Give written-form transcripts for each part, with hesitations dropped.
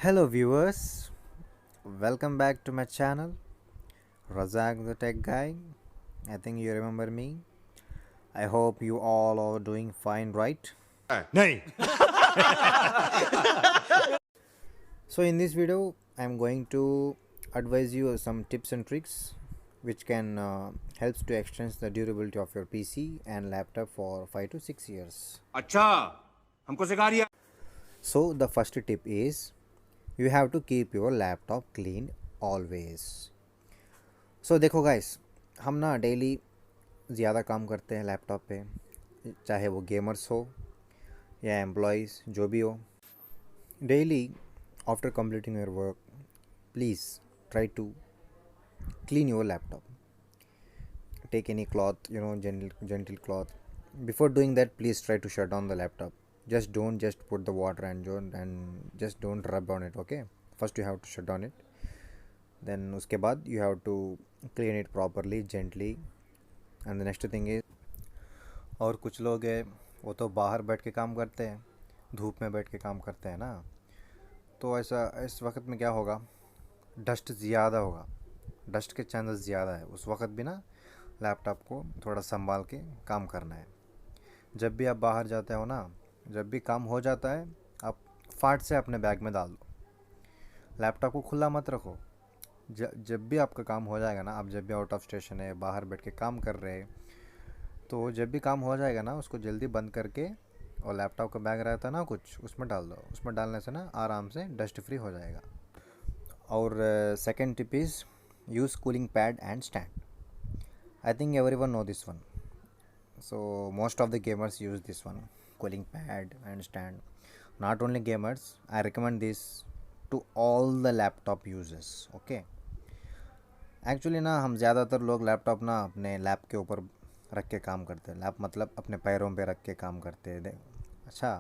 Hello viewers, welcome back to my channel Razak the Tech Guy. I think you remember me. I hope you all are doing fine, right? नहीं. So in this video I'm going to advise you some tips and tricks which can helps to extend the durability of your PC and laptop for 5 to 6 years. अच्छा हमको सिखा रही है. So the first tip is you have to keep your laptop clean always. So देखो guys, हम ना daily ज़्यादा काम करते हैं लैपटॉप पे, चाहे वो गेमर्स हो या एम्प्लॉयज़ जो भी हो. Daily after completing your work, please try to clean your laptop. Take any cloth, gentle cloth. Before doing that, please try to shut down the laptop. Just don't just put the water and just don't rub on it. Okay, first you have to shut down it, then उसके बाद you have to clean it properly, gently. And the next thing is, और कुछ लोग हैं वो तो बाहर बैठ के काम करते हैं, धूप में बैठ के काम करते हैं ना, तो ऐसा इस वक्त में क्या होगा, डस्ट ज़्यादा होगा, डस्ट के चांसेस ज़्यादा है. उस वक्त भी ना लैपटॉप को थोड़ा संभाल के काम करना है. जब भी आप बाहर जाते हो ना, जब भी काम हो जाता है, आप फाट से अपने बैग में डाल दो. लैपटॉप को खुला मत रखो. जब भी आपका काम हो जाएगा ना, आप जब भी आउट ऑफ स्टेशन है, बाहर बैठ के काम कर रहे हैं, तो जब भी काम हो जाएगा ना, उसको जल्दी बंद करके, और लैपटॉप का बैग रहता है ना कुछ, उसमें डाल दो. उसमें डालने से ना आराम से डस्ट फ्री हो जाएगा. और second tip is use cooling pad and stand. I think everyone know this one. So most of the gamers use this one, cooling pad and stand. Not only gamers, I recommend this to all the laptop users. Okay. Actually ना हम ज़्यादातर लोग laptop ना अपने lap के ऊपर रख के काम करते हैं. लैप मतलब अपने पैरों पे रख के काम करते हैं. अच्छा,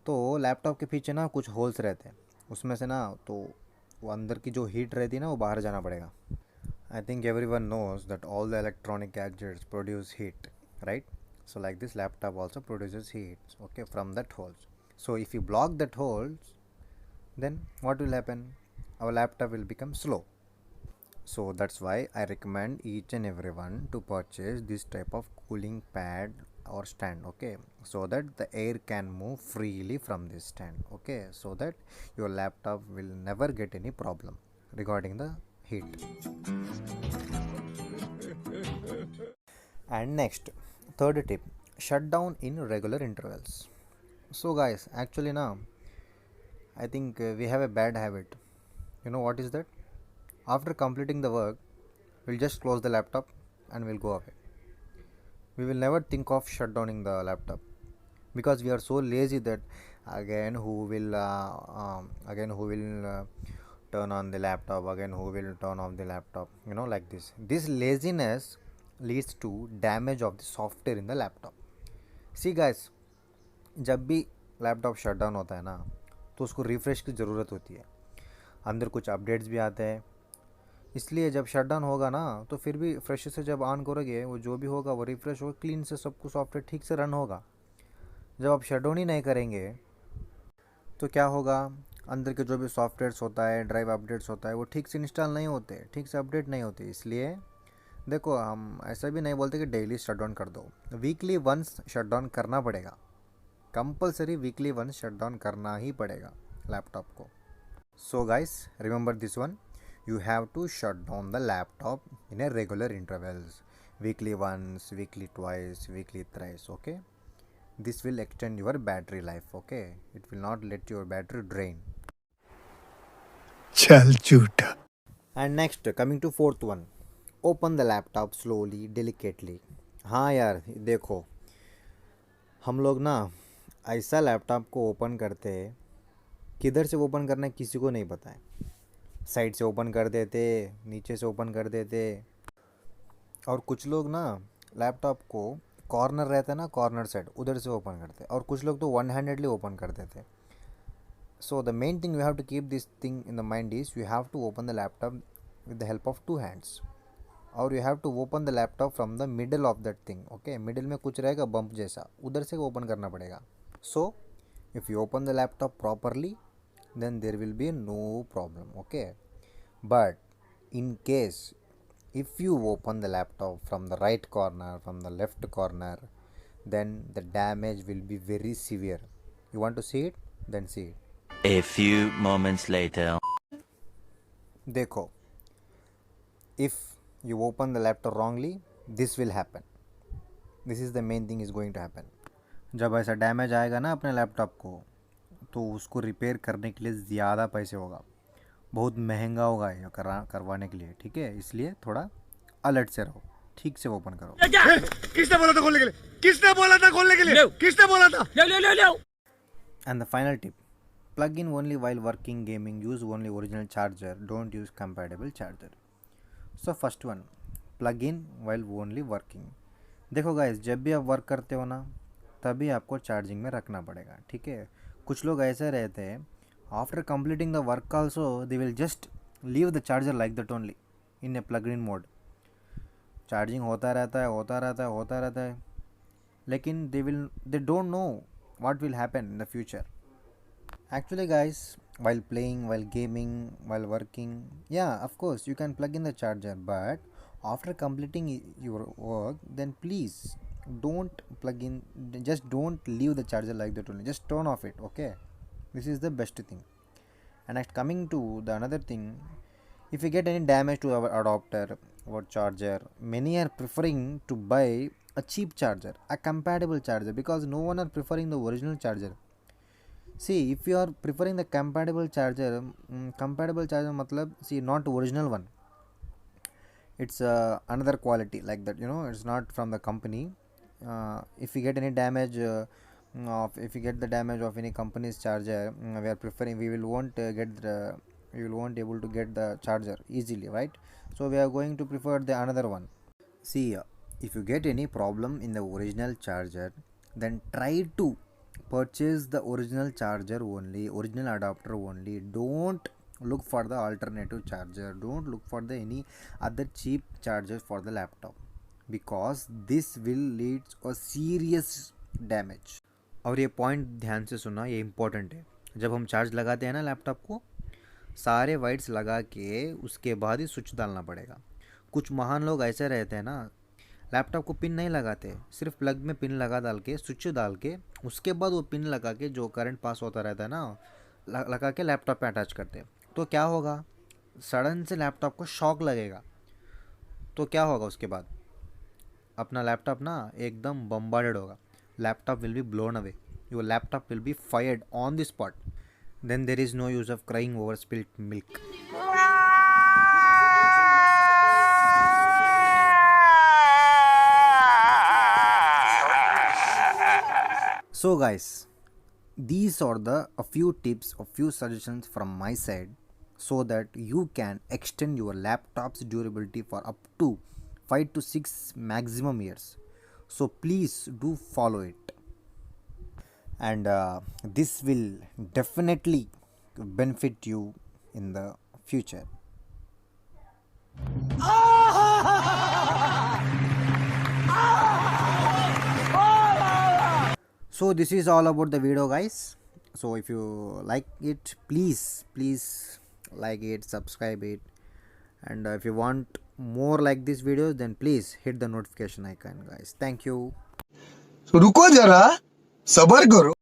तो लैपटॉप के पीछे ना कुछ होल्स रहते हैं, उसमें से ना तो वो अंदर की जो हीट रहती है ना, वो बाहर जाना पड़ेगा. I think everyone knows that all the electronic gadgets produce heat, right? So like this laptop also produces heat, okay, from that holes. So if you block that holes, then what will happen? Our laptop will become slow. So that's why I recommend each and everyone to purchase this type of cooling pad or stand, okay, so that the air can move freely from this stand, okay, so that your laptop will never get any problem regarding the heat. And next, third tip, shut down in regular intervals. So guys, actually now I think we have a bad habit. You know what is that? After completing the work, we'll just close the laptop and we'll go away. We will never think of shutdowning the laptop because we are so lazy that again who will turn on the laptop, again who will turn off the laptop, like this laziness leads to damage of the software in the laptop. See guys, जब भी laptop shut down होता है ना, तो उसको refresh की ज़रूरत होती है. अंदर कुछ अपडेट्स भी आते हैं, इसलिए जब शट डाउन होगा ना, तो फिर भी फ्रेश से जब ऑन करोगे, वो जो भी होगा वो रिफ़्रेश होगा, क्लीन से सब कुछ सॉफ्टवेयर ठीक से रन होगा. जब आप शट डाउन ही नहीं करेंगे तो क्या होगा, अंदर के जो भी सॉफ्टवेयर्स होता है, ड्राइव अपडेट्स होता है, वो ठीक से इंस्टॉल नहीं होते, ठीक से अपडेट नहीं होते. इसलिए देखो, हम ऐसा भी नहीं बोलते कि डेली शट डाउन कर दो, वीकली वंस शट डाउन करना पड़ेगा. Compulsory weekly once shut down करना ही पड़ेगा लैपटॉप को. So guys, remember this one, you have to shut down the laptop in a regular intervals, weekly once, weekly twice, weekly thrice, okay. This will extend your battery life, okay. It will not let your battery drain. चल झूठा. And next, coming to fourth one, open the laptop slowly, delicately. हाँ यार, देखो हम लोग ना ऐसा laptop को ओपन करते हैं, किधर से ओपन करना है किसी को नहीं पता है. साइड से ओपन कर देते, नीचे से ओपन कर देते, और कुछ लोग ना लैपटॉप को कॉर्नर रहता है ना, कॉर्नर साइड, उधर से ओपन करते, और कुछ लोग तो वन हैंडेडली ओपन कर देते. So the main thing you have to keep this thing in the mind is you have to open the laptop with the help of two hands, और you have to open the laptop from the middle of that thing, okay. Middle में कुछ रहेगा bump जैसा, उधर से open करना पड़ेगा. So if you open the laptop properly, then there will be no problem, okay? But in case if you open the laptop from the right corner, from the left corner, then the damage will be very severe. You want to see it? Then see it. A few moments later. देखो, if you open the laptop wrongly, this will happen. This is the main thing is going to happen. जब ऐसा damage आएगा ना अपने laptop को, तो उसको repair करने के लिए ज़्यादा पैसे होगा, बहुत महंगा होगा ये करवाने के लिए, ठीक है? इसलिए थोड़ा अलर्ट से रहो, ठीक से ओपन करो. किसने बोला था खोलने के लिए? किसने बोला था खोलने के लिए? किसने बोला था? No. And the final tip, plug in only while working gaming, use only original charger, don't use compatible charger. So first one, plug in while only working. देखो गाइस, जब भी आप वर्क करते हो ना, तभी आपको चार्जिंग में रखना पड़ेगा, ठीक है? कुछ लोग ऐसे रहते हैं, after completing the work also they will just leave the charger like that only in A plug in mode. Charging होता रहता है, लेकिन they don't know what will happen in the future. Actually guys, while playing, while gaming, while working, yeah, of course you can plug in the charger, but after completing your work, then please don't plug in, just don't leave the charger like that only, just turn off it, okay? This is the best thing. And next, coming to the another thing, if you get any damage to our adapter or charger, many are preferring to buy a cheap charger, a compatible charger, because no one are preferring the original charger. See, if you are preferring the compatible charger matlab, see, not original one, it's another quality like that, you know, it's not from the company. If you get any damage if you get the damage of any company's charger, we are preferring, we will won't able to get the charger easily, right? So we are going to prefer the another one. See, if you get any problem in the original charger, then try to purchase the original charger only, original adapter only. Don't look for the alternative charger, don't look for the any other cheap charger for the laptop, because this will lead a serious damage. और ये point ध्यान से सुना, ये important है. जब हम charge लगाते हैं ना लैपटॉप को, सारे वाइट्स लगा के उसके बाद ही स्विच डालना पड़ेगा. कुछ महान लोग ऐसे रहते हैं ना, लैपटॉप को पिन नहीं लगाते, सिर्फ प्लग में पिन डाल के स्विच डाल के उसके बाद वो पिन लगा के जो करंट पास होता रहता है ना, लगा के लैपटॉप पे अटैच करते हैं. तो क्या होगा, सडन से लैपटॉप को शॉक लगेगा. तो क्या होगा उसके बाद, अपना लैपटॉप ना एकदम बम्बार्डेड होगा. Laptop will be blown away, your laptop will be fired on the spot. Then there is no use of crying over spilled milk. So guys, these are a few tips, a few suggestions from my side, so that you can extend your laptop's durability for up to 5 to 6 maximum years. So please do follow it, and this will definitely benefit you in the future. So this is all about the video guys. So if you like it, please like it, subscribe it, and if you want more like these videos, then please hit the notification icon guys. Thank you. रुको जरा, सबर करो.